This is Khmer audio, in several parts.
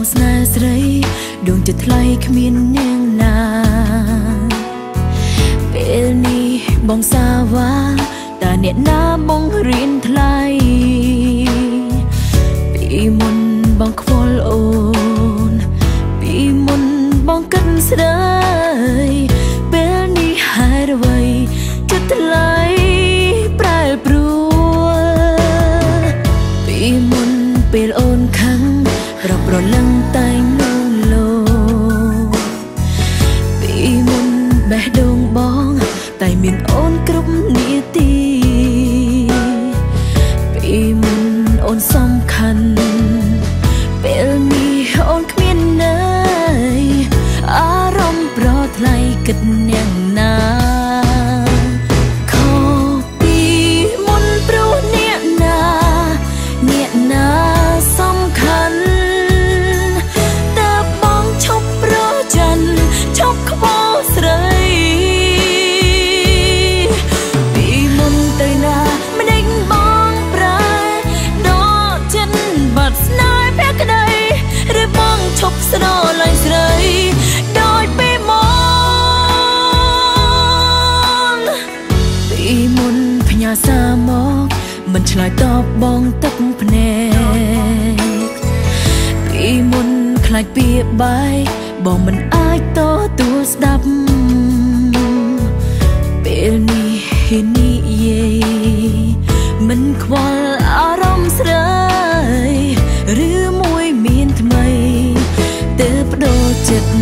បងស្នេហ៍ស្រីដួងចិត្តថ្លៃគ្មាននាងណាពេលនេះបងសាវ៉ាតើអ្នកណាបងរៀនថ្លៃពីមុនបងខ្វល់អូនពីមុនបងគិតស្ដីពេលនេះហេតុអ្វីចិត្តថ្លៃប្រែប្រួលពីមុនពេលអូនខឹងប្រលឹងតែងនៅលោពីមុនបេះដូងបងតែមានអូនគ្រប់នាទីពីមុនអូនសំខាន់ពេលនេះអូនគ្មានន័យអារម្មណ៍ប្រថ្លៃគិតអ្នកណាស្នើឡើងស្រីដោយពេលពីមុនផ្ញើសារមកមិនឆ្លើយតបបងទឹកភ្នែកពីមុនខ្លាចពាក្យបាយបងមិនអាចទទួលស្ដាប់ពេលនេះហ៊ាននិយាយមិនខ្វល់អារម្មណ៍ស្រីឬមួយមានថ្មីទើបដូរចិត្ត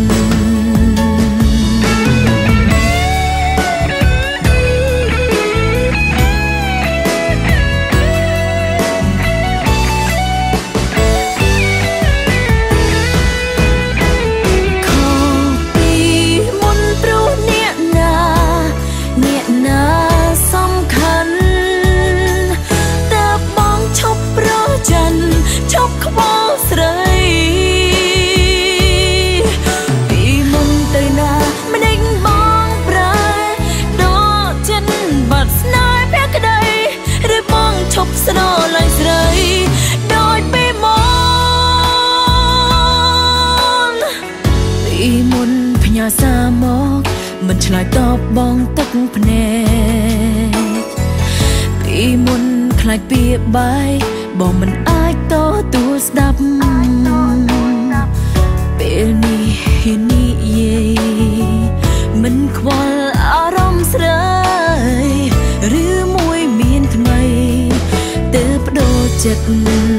ស្នើឡើងស្រីដោយពេលពីមុនផ្ញើសារមកមិនឆ្លើយតបបងទឹកភ្នែកពីមុនខ្លាចពាក្យបាយបងមិនអាចទទួលស្ដាប់ពេលនេះហ៊ាននិយាយមិនខ្វល់អារម្មណ៍ស្រីឬមួយមានថ្មីទើបដូរចិត្ត